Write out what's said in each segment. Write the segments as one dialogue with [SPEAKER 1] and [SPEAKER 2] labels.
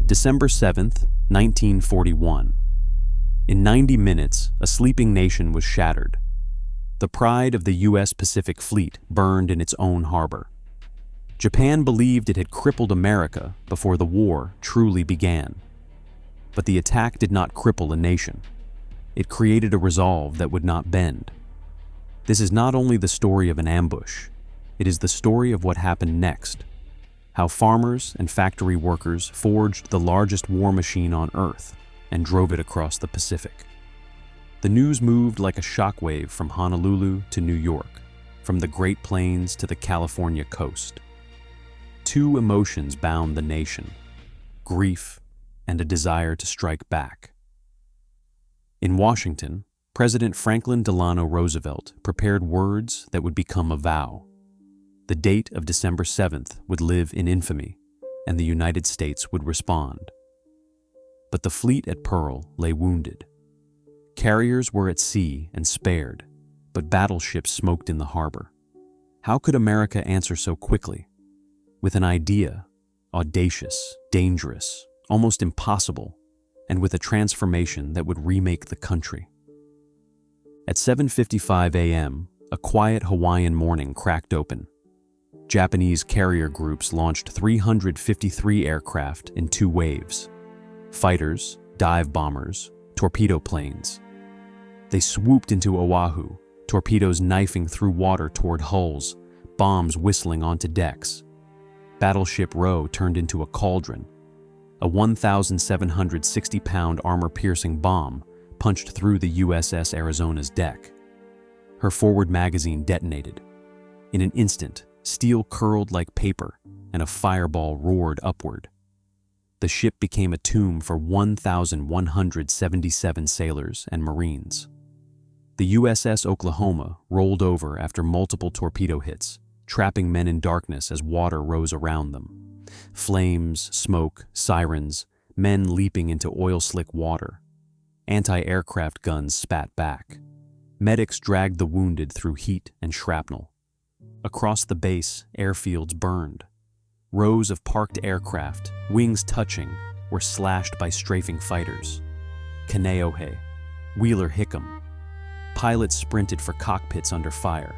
[SPEAKER 1] December 7th, 1941. In 90 minutes, a sleeping nation was shattered. The pride of the U.S. Pacific Fleet burned in its own harbor. Japan believed it had crippled America before the war truly began. But the attack did not cripple a nation. It created a resolve that would not bend. This is not only the story of an ambush, it is the story of what happened next. How farmers and factory workers forged the largest war machine on Earth and drove it across the Pacific. The news moved like a shockwave from Honolulu to New York, from the Great Plains to the California coast. Two emotions bound the nation: grief and a desire to strike back. In Washington, President Franklin Delano Roosevelt prepared words that would become a vow. The date of December 7th would live in infamy, and the United States would respond. But the fleet at Pearl lay wounded. Carriers were at sea and spared, but battleships smoked in the harbor. How could America answer so quickly? With an idea, audacious, dangerous, almost impossible, and with a transformation that would remake the country. At 7:55 a.m., a quiet Hawaiian morning cracked open. Japanese carrier groups launched 353 aircraft in two waves: fighters, dive bombers, torpedo planes. They swooped into Oahu, torpedoes knifing through water toward hulls, bombs whistling onto decks. Battleship Row turned into a cauldron. A 1,760-pound armor-piercing bomb punched through the USS Arizona's deck. Her forward magazine detonated. In an instant, steel curled like paper, and a fireball roared upward. The ship became a tomb for 1,177 sailors and Marines. The USS Oklahoma rolled over after multiple torpedo hits, trapping men in darkness as water rose around them. Flames, smoke, sirens, men leaping into oil-slick water. Anti-aircraft guns spat back. Medics dragged the wounded through heat and shrapnel. Across the base, airfields burned. Rows of parked aircraft, wings touching, were slashed by strafing fighters. Kaneohe, Wheeler Hickam. Pilots sprinted for cockpits under fire.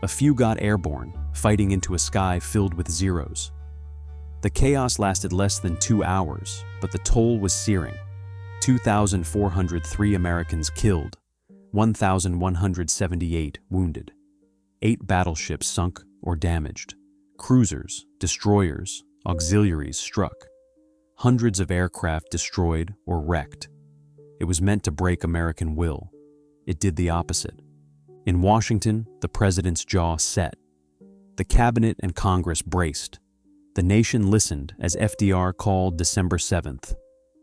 [SPEAKER 1] A few got airborne, fighting into a sky filled with zeros. The chaos lasted less than 2 hours, but the toll was searing. 2,403 Americans killed, 1,178 wounded. 8 battleships sunk or damaged. Cruisers, destroyers, auxiliaries struck. Hundreds of aircraft destroyed or wrecked. It was meant to break American will. It did the opposite. In Washington, the president's jaw set. The cabinet and Congress braced. The nation listened as FDR called December 7th,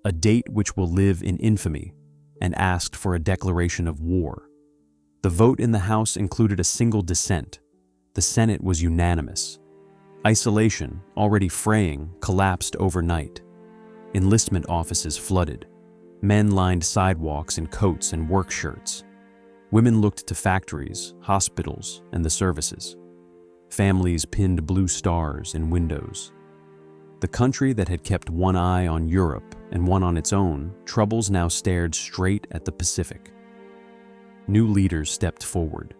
[SPEAKER 1] a date which will live in infamy, and asked for a declaration of war. The vote in the House included a single dissent. The Senate was unanimous. Isolation, already fraying, collapsed overnight. Enlistment offices flooded. Men lined sidewalks in coats and work shirts. Women looked to factories, hospitals, and the services. Families pinned blue stars in windows. The country that had kept one eye on Europe and one on its own, troubles now stared straight at the Pacific. New leaders stepped forward.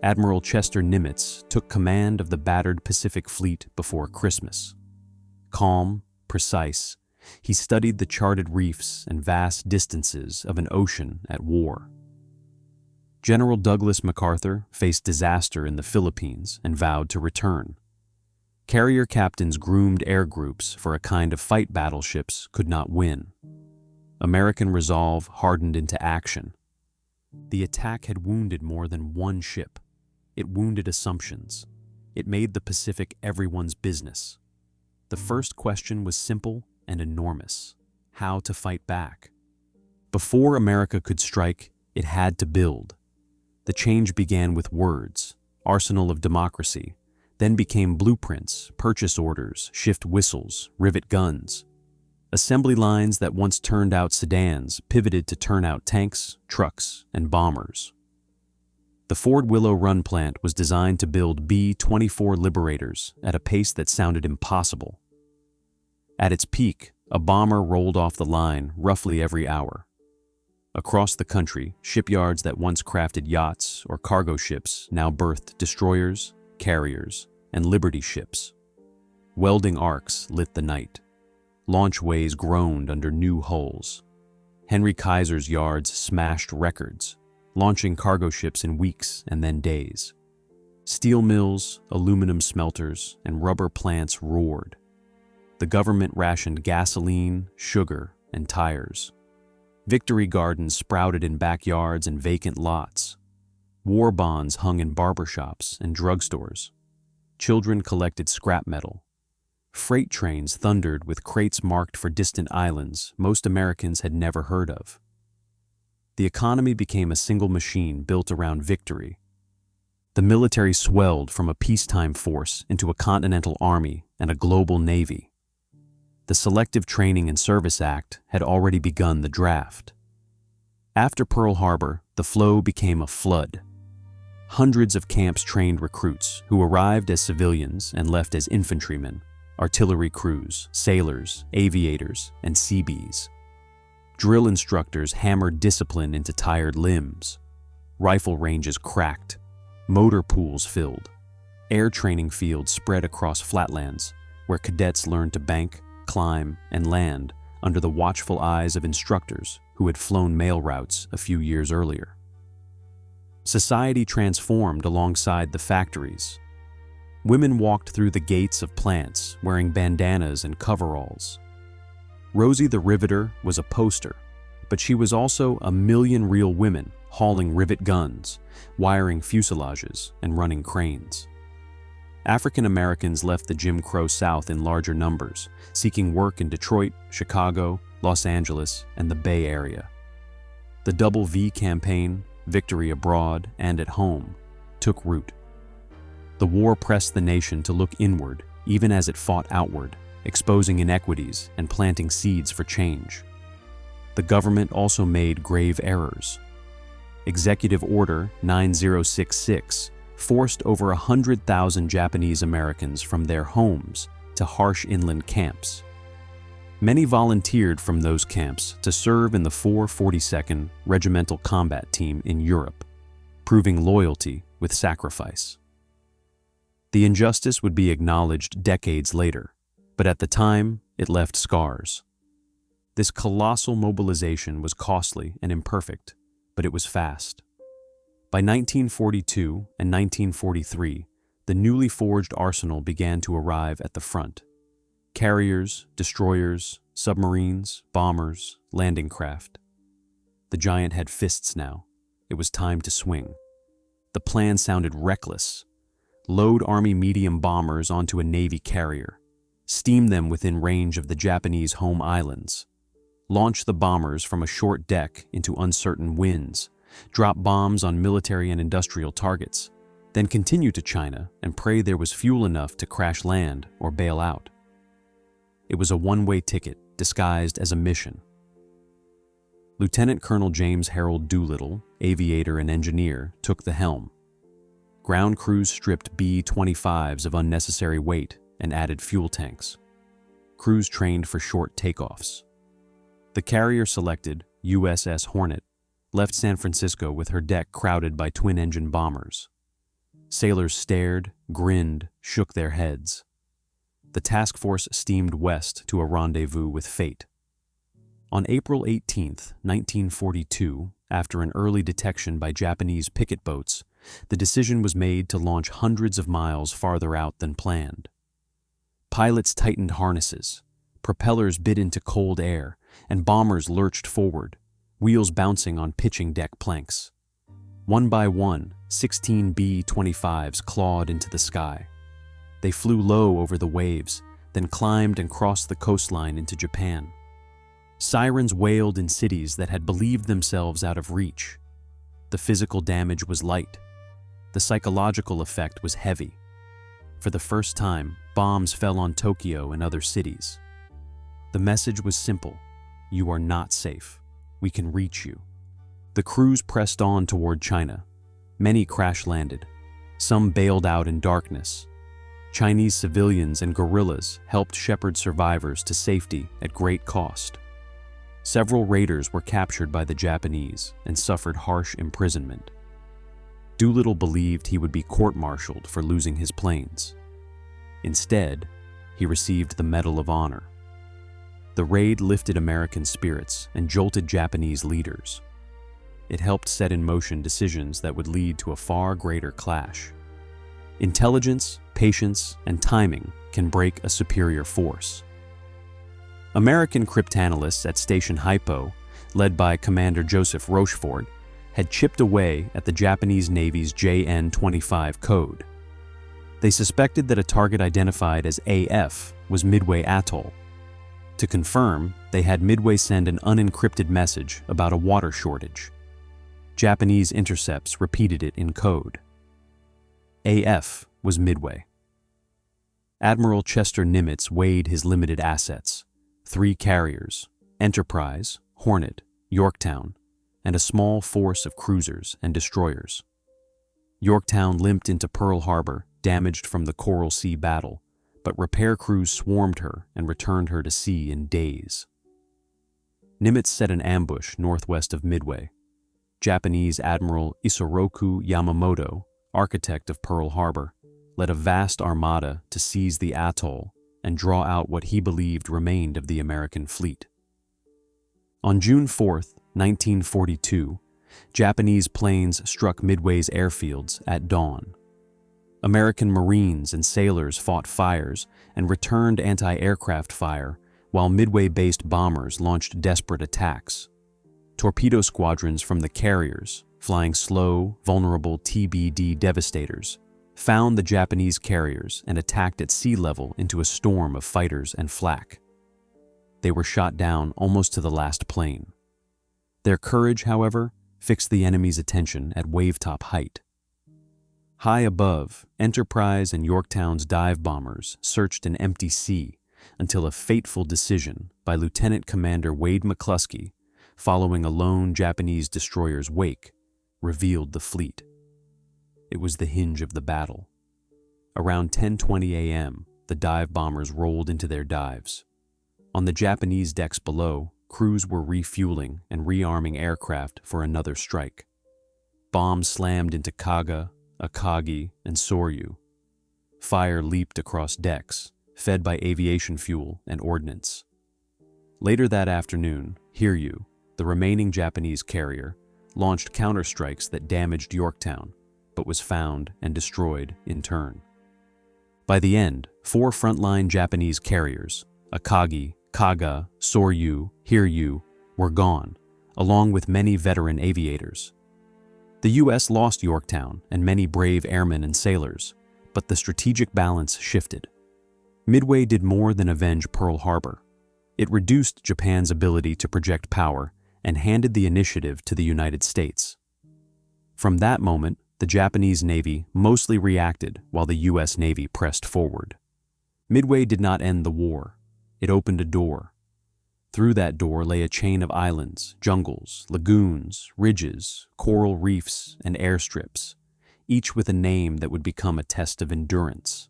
[SPEAKER 1] Admiral Chester Nimitz took command of the battered Pacific Fleet before Christmas. Calm, precise, he studied the charted reefs and vast distances of an ocean at war. General Douglas MacArthur faced disaster in the Philippines and vowed to return. Carrier captains groomed air groups for a kind of fight battleships could not win. American resolve hardened into action. The attack had wounded more than one ship. It wounded assumptions. It made the Pacific everyone's business. The first question was simple and enormous: how to fight back. Before America could strike, it had to build. The change began with words, arsenal of democracy, then became blueprints, purchase orders, shift whistles, rivet guns. Assembly lines that once turned out sedans pivoted to turn out tanks, trucks, and bombers. The Ford Willow Run plant was designed to build B-24 Liberators at a pace that sounded impossible. At its peak, A bomber rolled off the line roughly every hour. Across the country, shipyards that once crafted yachts or cargo ships now birthed destroyers, carriers, and liberty ships. Welding arcs lit the night. Launchways groaned under new hulls. Henry Kaiser's yards smashed records, launching cargo ships in weeks and then days. Steel mills, aluminum smelters, and rubber plants roared. The government rationed gasoline, sugar, and tires. Victory gardens sprouted in backyards and vacant lots. War bonds hung in barbershops and drugstores. Children collected scrap metal. Freight trains thundered with crates marked for distant islands most Americans had never heard of. The economy became a single machine built around victory. The military swelled from a peacetime force into a continental army and a global navy. The Selective Training and Service Act had already begun the draft. After Pearl Harbor, the flow became a flood. Hundreds of camps trained recruits who arrived as civilians and left as infantrymen, artillery crews, sailors, aviators, and Seabees. Drill instructors hammered discipline into tired limbs. Rifle ranges cracked. Motor pools filled. Air training fields spread across flatlands, where cadets learned to bank, climb, and land under the watchful eyes of instructors who had flown mail routes a few years earlier. Society transformed alongside the factories. Women walked through the gates of plants wearing bandanas and coveralls. Rosie the Riveter was a poster, but she was also a million real women hauling rivet guns, wiring fuselages, and running cranes. African Americans left the Jim Crow South in larger numbers, seeking work in Detroit, Chicago, Los Angeles, and the Bay Area. The Double V campaign, Victory Abroad and at Home, took root. The war pressed the nation to look inward, even as it fought outward, exposing inequities and planting seeds for change. The government also made grave errors. Executive Order 9066 forced over 100,000 Japanese Americans from their homes to harsh inland camps. Many volunteered from those camps to serve in the 442nd Regimental Combat Team in Europe, proving loyalty with sacrifice. The injustice would be acknowledged decades later, but at the time, it left scars. This colossal mobilization was costly and imperfect, but it was fast. By 1942 and 1943, the newly forged arsenal began to arrive at the front. Carriers, destroyers, submarines, bombers, landing craft. The giant had fists now. It was time to swing. The plan sounded reckless. Load Army medium bombers onto a Navy carrier. Steam them within range of the Japanese home islands. Launch the bombers from a short deck into uncertain winds. Drop bombs on military and industrial targets. Then continue to China and pray there was fuel enough to crash land or bail out. It was a one-way ticket disguised as a mission. Lieutenant Colonel James Harold Doolittle, aviator and engineer, took the helm. Ground crews stripped B-25s of unnecessary weight and added fuel tanks. Crews trained for short takeoffs. The carrier selected, USS Hornet, left San Francisco with her deck crowded by twin-engine bombers. Sailors stared, grinned, shook their heads. The task force steamed west to a rendezvous with fate. On April 18, 1942, after an early detection by Japanese picket boats, the decision was made to launch hundreds of miles farther out than planned. Pilots tightened harnesses, propellers bit into cold air, and bombers lurched forward, wheels bouncing on pitching deck planks. One by one, 16 B-25s clawed into the sky. They flew low over the waves, then climbed and crossed the coastline into Japan. Sirens wailed in cities that had believed themselves out of reach. The physical damage was light. The psychological effect was heavy. For the first time, bombs fell on Tokyo and other cities. The message was simple: you are not safe. We can reach you. The crews pressed on toward China. Many crash-landed. Some bailed out in darkness. Chinese civilians and guerrillas helped shepherd survivors to safety at great cost. Several raiders were captured by the Japanese and suffered harsh imprisonment. Doolittle believed he would be court-martialed for losing his planes. Instead, he received the Medal of Honor. The raid lifted American spirits and jolted Japanese leaders. It helped set in motion decisions that would lead to a far greater clash. Intelligence, patience, and timing can break a superior force. American cryptanalysts at Station Hypo, led by Commander Joseph Rochefort, had chipped away at the Japanese Navy's JN-25 code. They suspected that a target identified as AF was Midway Atoll. To confirm, they had Midway send an unencrypted message about a water shortage. Japanese intercepts repeated it in code. AF was Midway. Admiral Chester Nimitz weighed his limited assets: 3 carriers, Enterprise, Hornet, Yorktown, and a small force of cruisers and destroyers. Yorktown limped into Pearl Harbor, damaged from the Coral Sea battle, but repair crews swarmed her and returned her to sea in days. Nimitz set an ambush northwest of Midway. Japanese Admiral Isoroku Yamamoto, architect of Pearl Harbor, led a vast armada to seize the atoll and draw out what he believed remained of the American fleet. On June 4, 1942, Japanese planes struck Midway's airfields at dawn. American Marines and sailors fought fires and returned anti-aircraft fire, while Midway-based bombers launched desperate attacks. Torpedo squadrons from the carriers, flying slow, vulnerable TBD Devastators, found the Japanese carriers and attacked at sea level into a storm of fighters and flak. They were shot down almost to the last plane. Their courage, however, fixed the enemy's attention at wavetop height. High above, Enterprise and Yorktown's dive bombers searched an empty sea until a fateful decision by Lieutenant Commander Wade McCluskey, following a lone Japanese destroyer's wake, revealed the fleet. It was the hinge of the battle. Around 10:20 a.m., the dive bombers rolled into their dives. On the Japanese decks below, crews were refueling and rearming aircraft for another strike. Bombs slammed into Kaga, Akagi, and Soryu. Fire leaped across decks, fed by aviation fuel and ordnance. Later that afternoon, Hiryu, the remaining Japanese carrier, launched counterstrikes that damaged Yorktown, but was found and destroyed in turn. By the end, 4 frontline Japanese carriers, Akagi, Kaga, Soryu, Hiryu, were gone, along with many veteran aviators. The U.S. lost Yorktown and many brave airmen and sailors, but the strategic balance shifted. Midway did more than avenge Pearl Harbor. It reduced Japan's ability to project power and handed the initiative to the United States. From that moment, the Japanese Navy mostly reacted while the U.S. Navy pressed forward. Midway did not end the war. It opened a door. Through that door lay a chain of islands, jungles, lagoons, ridges, coral reefs, and airstrips, each with a name that would become a test of endurance.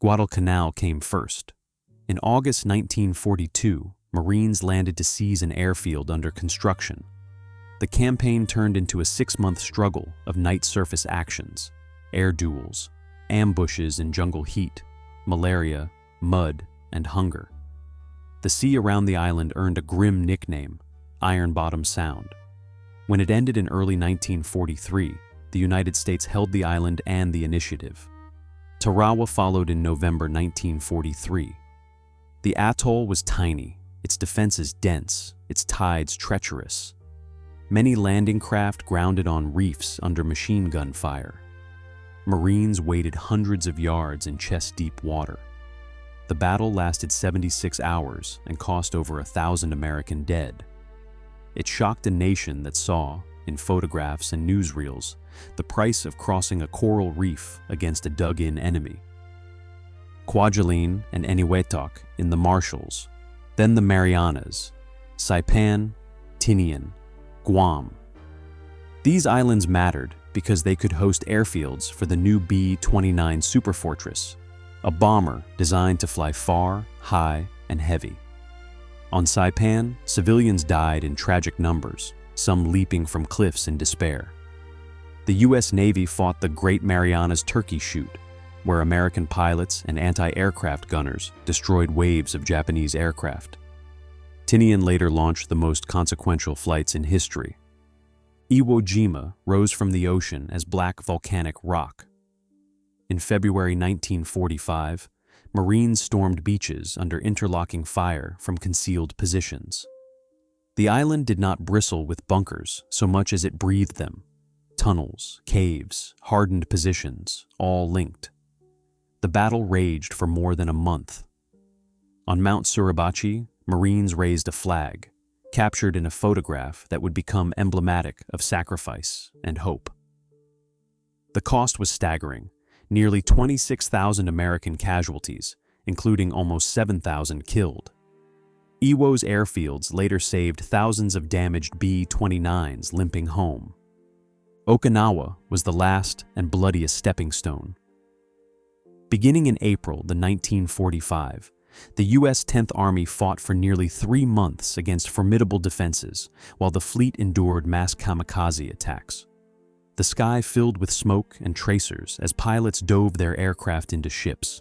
[SPEAKER 1] Guadalcanal came first. In August 1942, Marines landed to seize an airfield under construction. The campaign turned into a 6-month struggle of night surface actions, air duels, ambushes in jungle heat, malaria, mud, and hunger. The sea around the island earned a grim nickname, Iron Bottom Sound. When it ended in early 1943, the United States held the island and the initiative. Tarawa followed in November 1943. The atoll was tiny, its defenses dense, its tides treacherous. Many landing craft grounded on reefs under machine gun fire. Marines waded hundreds of yards in chest-deep water. The battle lasted 76 hours and cost over 1,000 American dead. It shocked a nation that saw, in photographs and newsreels, the price of crossing a coral reef against a dug-in enemy. Kwajalein and Eniwetok in the Marshalls, then the Marianas, Saipan, Tinian, Guam. These islands mattered because they could host airfields for the new B-29 Superfortress, a bomber designed to fly far, high, and heavy. On Saipan, civilians died in tragic numbers, some leaping from cliffs in despair. The U.S. Navy fought the Great Marianas Turkey Shoot, where American pilots and anti-aircraft gunners destroyed waves of Japanese aircraft. Tinian later launched the most consequential flights in history. Iwo Jima rose from the ocean as black volcanic rock. In February 1945, Marines stormed beaches under interlocking fire from concealed positions. The island did not bristle with bunkers so much as it breathed them. Tunnels, caves, hardened positions, all linked. The battle raged for more than a month. On Mount Suribachi, Marines raised a flag, captured in a photograph that would become emblematic of sacrifice and hope. The cost was staggering. Nearly 26,000 American casualties, including almost 7,000 killed. Iwo's airfields later saved thousands of damaged B-29s limping home. Okinawa was the last and bloodiest stepping stone. Beginning in April 1945, the U.S. 10th Army fought for nearly 3 months against formidable defenses, while the fleet endured mass kamikaze attacks. The sky filled with smoke and tracers as pilots dove their aircraft into ships.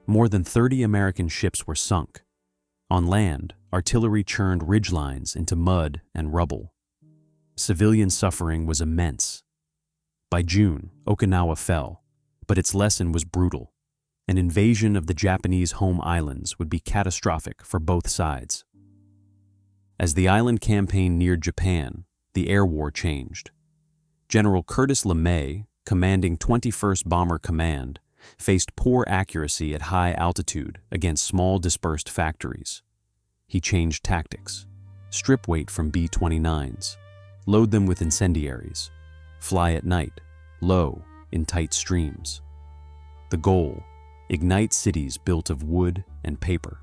[SPEAKER 1] More than 30 American ships were sunk. On land, artillery churned ridgelines into mud and rubble. Civilian suffering was immense. By June, Okinawa fell, but its lesson was brutal. An invasion of the Japanese home islands would be catastrophic for both sides. As the island campaign neared Japan, the air war changed. General Curtis LeMay, commanding 21st Bomber Command, faced poor accuracy at high altitude against small dispersed factories. He changed tactics. Strip weight from B-29s. Load them with incendiaries. Fly at night, low, in tight streams. The goal: ignite cities built of wood and paper.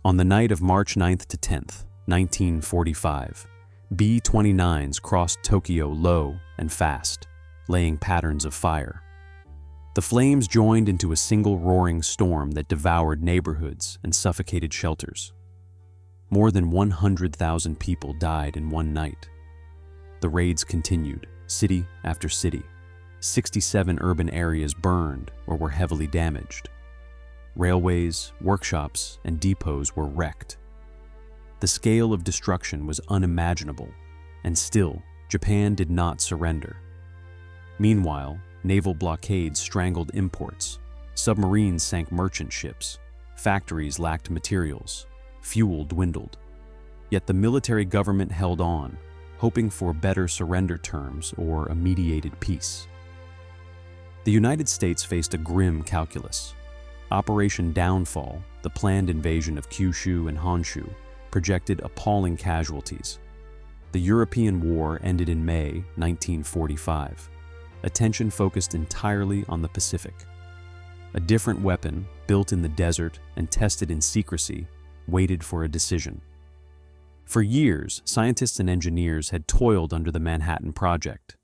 [SPEAKER 1] On the night of March 9th to 10th, 1945, B-29s crossed Tokyo low and fast, laying patterns of fire. The flames joined into a single roaring storm that devoured neighborhoods and suffocated shelters. More than 100,000 people died in one night. The raids continued, city after city. 67 urban areas burned or were heavily damaged. Railways, workshops, and depots were wrecked. The scale of destruction was unimaginable, and still, Japan did not surrender. Meanwhile, naval blockades strangled imports, submarines sank merchant ships, factories lacked materials, fuel dwindled. Yet the military government held on, hoping for better surrender terms or a mediated peace. The United States faced a grim calculus. Operation Downfall, the planned invasion of Kyushu and Honshu, projected appalling casualties. The European War ended in May 1945. Attention focused entirely on the Pacific. A different weapon, built in the desert and tested in secrecy, waited for a decision. For years, scientists and engineers had toiled under the Manhattan Project.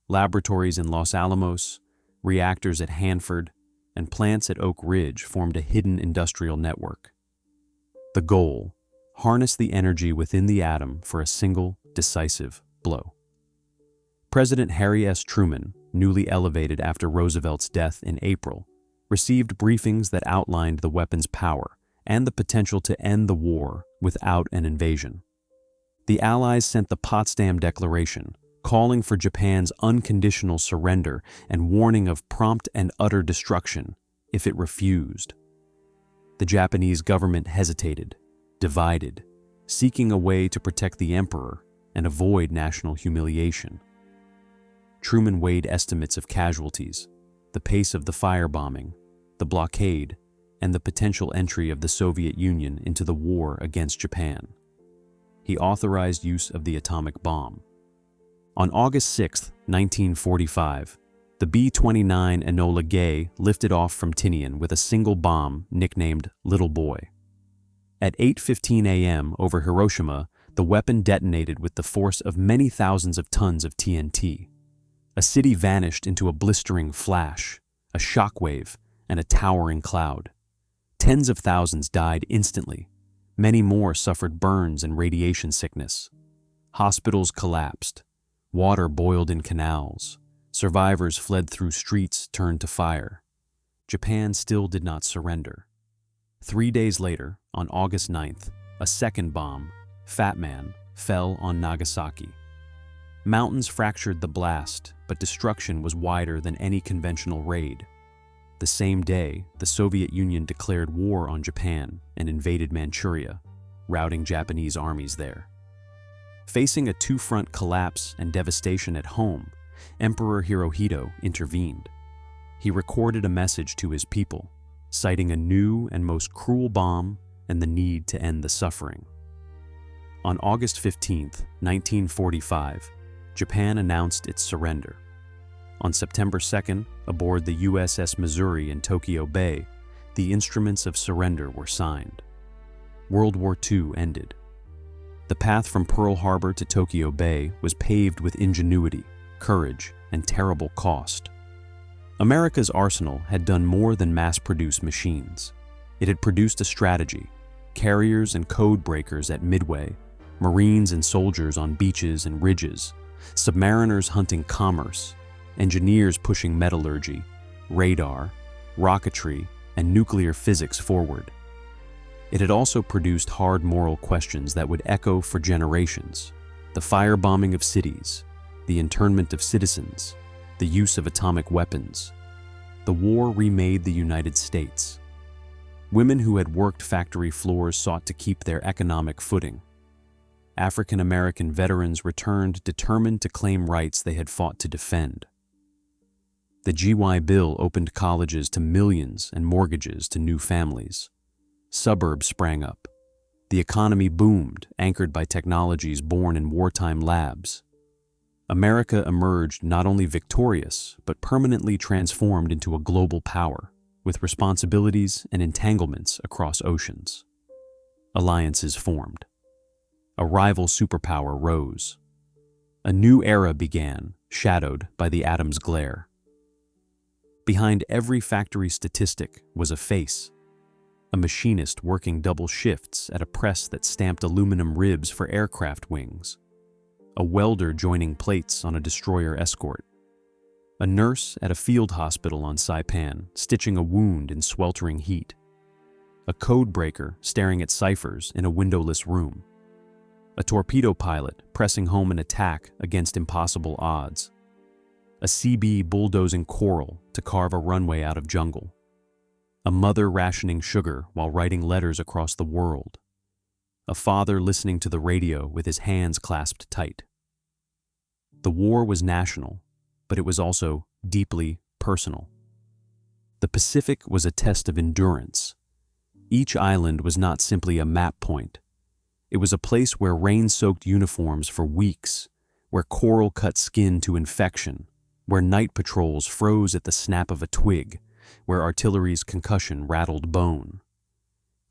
[SPEAKER 1] Laboratories in Los Alamos, reactors at Hanford, and plants at Oak Ridge formed a hidden industrial network. The goal: harness the energy within the atom for a single, decisive blow. President Harry S. Truman, newly elevated after Roosevelt's death in April, received briefings that outlined the weapon's power and the potential to end the war without an invasion. The Allies sent the Potsdam Declaration, calling for Japan's unconditional surrender and warning of prompt and utter destruction if it refused. The Japanese government hesitated, divided, seeking a way to protect the emperor and avoid national humiliation. Truman weighed estimates of casualties, the pace of the firebombing, the blockade, and the potential entry of the Soviet Union into the war against Japan. He authorized use of the atomic bomb. On August 6, 1945, the B-29 Enola Gay lifted off from Tinian with a single bomb nicknamed Little Boy. At 8:15 a.m. over Hiroshima, The weapon detonated with the force of many thousands of tons of TNT. A city vanished into a blistering flash, a shockwave, and a towering cloud. Tens of thousands died instantly. Many more suffered burns and radiation sickness. Hospitals collapsed. Water boiled in canals. Survivors fled through streets turned to fire. Japan still did not surrender. 3 days later, on August 9th, a second bomb, Fat Man, fell on Nagasaki. Mountains fractured the blast, but destruction was wider than any conventional raid. The same day, the Soviet Union declared war on Japan and invaded Manchuria, routing Japanese armies there. Facing a two-front collapse and devastation at home, Emperor Hirohito intervened. He recorded a message to his people, citing a new and most cruel bomb and the need to end the suffering. On August 15, 1945, Japan announced its surrender. On September 2nd, aboard the USS Missouri in Tokyo Bay, the instruments of surrender were signed. World War II ended. The path from Pearl Harbor to Tokyo Bay was paved with ingenuity, courage, and terrible cost. America's arsenal had done more than mass-produce machines. It had produced a strategy, carriers and code breakers at Midway, Marines and soldiers on beaches and ridges, submariners hunting commerce, engineers pushing metallurgy, radar, rocketry, and nuclear physics forward. It had also produced hard moral questions that would echo for generations: the firebombing of cities, the internment of citizens, the use of atomic weapons. The war remade the United States. Women who had worked factory floors sought to keep their economic footing. African American veterans returned determined to claim rights they had fought to defend. The GY Bill opened colleges to millions and mortgages to new families. Suburbs sprang up. The economy boomed, anchored by technologies born in wartime labs. America emerged not only victorious, but permanently transformed into a global power, with responsibilities and entanglements across oceans. Alliances formed. A rival superpower rose. A new era began, shadowed by the atom's glare. Behind every factory statistic was a face. A machinist working double shifts at a press that stamped aluminum ribs for aircraft wings. A welder joining plates on a destroyer escort. A nurse at a field hospital on Saipan, stitching a wound in sweltering heat. A code breaker staring at ciphers in a windowless room. A torpedo pilot pressing home an attack against impossible odds. A CB bulldozing coral to carve a runway out of jungle. A mother rationing sugar while writing letters across the world. A father listening to the radio with his hands clasped tight. The war was national, but it was also deeply personal. The Pacific was a test of endurance. Each island was not simply a map point. It was a place where rain soaked uniforms for weeks, where coral cut skin to infection, where night patrols froze at the snap of a twig, where artillery's concussion rattled bone.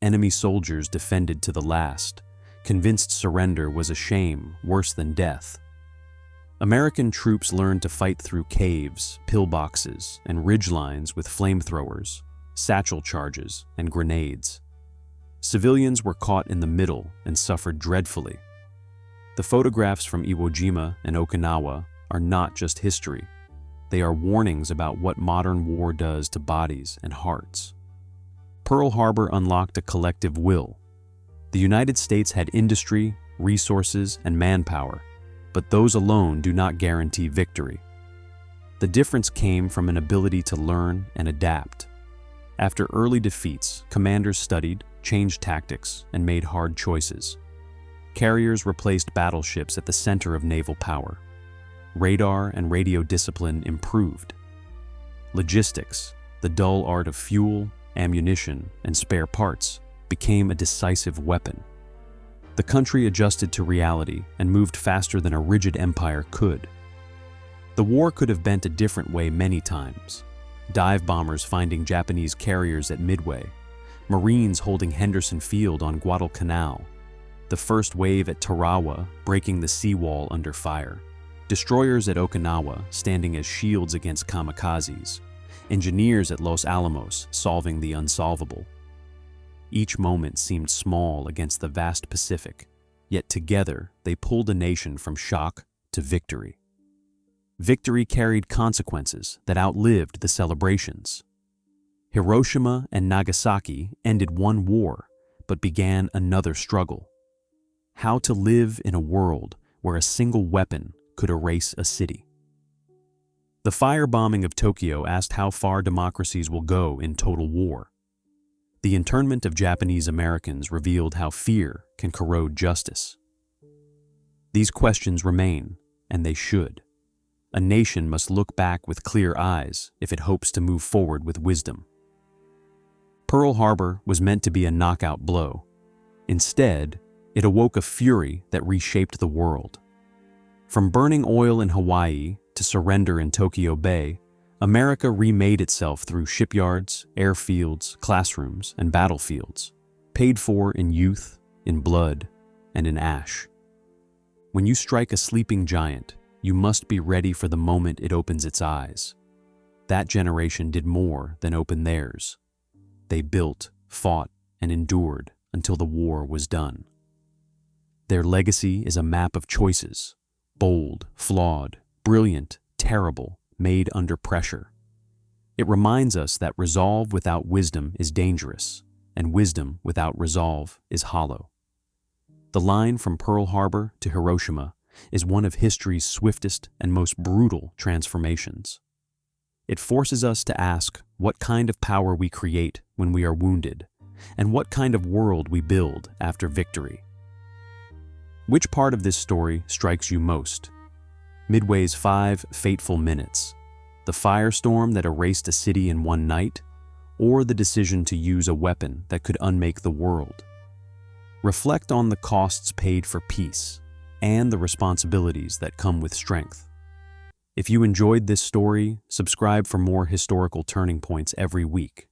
[SPEAKER 1] Enemy soldiers defended to the last, convinced surrender was a shame worse than death. American troops learned to fight through caves, pillboxes, and ridgelines with flamethrowers, satchel charges, and grenades. Civilians were caught in the middle and suffered dreadfully. The photographs from Iwo Jima and Okinawa are not just history. They are warnings about what modern war does to bodies and hearts. Pearl Harbor unlocked a collective will. The United States had industry, resources, and manpower, but those alone do not guarantee victory. The difference came from an ability to learn and adapt. After early defeats, commanders studied, changed tactics, and made hard choices. Carriers replaced battleships at the center of naval power. Radar and radio discipline improved. Logistics, the dull art of fuel, ammunition, and spare parts, became a decisive weapon. The country adjusted to reality and moved faster than a rigid empire could. The war could have bent a different way many times. Dive bombers finding Japanese carriers at Midway, Marines holding Henderson Field on Guadalcanal. the first wave at Tarawa breaking the seawall under fire, destroyers at Okinawa standing as shields against kamikazes, engineers at Los Alamos solving the unsolvable. Each moment seemed small against the vast Pacific, yet together they pulled a nation from shock to victory. Victory carried consequences that outlived the celebrations. Hiroshima and Nagasaki ended one war, but began another struggle. How to live in a world where a single weapon could erase a city. The firebombing of Tokyo asked how far democracies will go in total war. The internment of Japanese Americans revealed how fear can corrode justice. These questions remain, and they should. A nation must look back with clear eyes if it hopes to move forward with wisdom. Pearl Harbor was meant to be a knockout blow. Instead, it awoke a fury that reshaped the world. From burning oil in Hawaii to surrender in Tokyo Bay, America remade itself through shipyards, airfields, classrooms, and battlefields, paid for in youth, in blood, and in ash. When you strike a sleeping giant, you must be ready for the moment it opens its eyes. That generation did more than open theirs. They built, fought, and endured until the war was done. Their legacy is a map of choices, bold, flawed, brilliant, terrible, made under pressure. It reminds us that resolve without wisdom is dangerous, and wisdom without resolve is hollow. The line from Pearl Harbor to Hiroshima is one of history's swiftest and most brutal transformations. It forces us to ask what kind of power we create when we are wounded, and what kind of world we build after victory. Which part of this story strikes you most? Midway's 5 fateful minutes, the firestorm that erased a city in one night, or the decision to use a weapon that could unmake the world? Reflect on the costs paid for peace and the responsibilities that come with strength. If you enjoyed this story, subscribe for more historical turning points every week.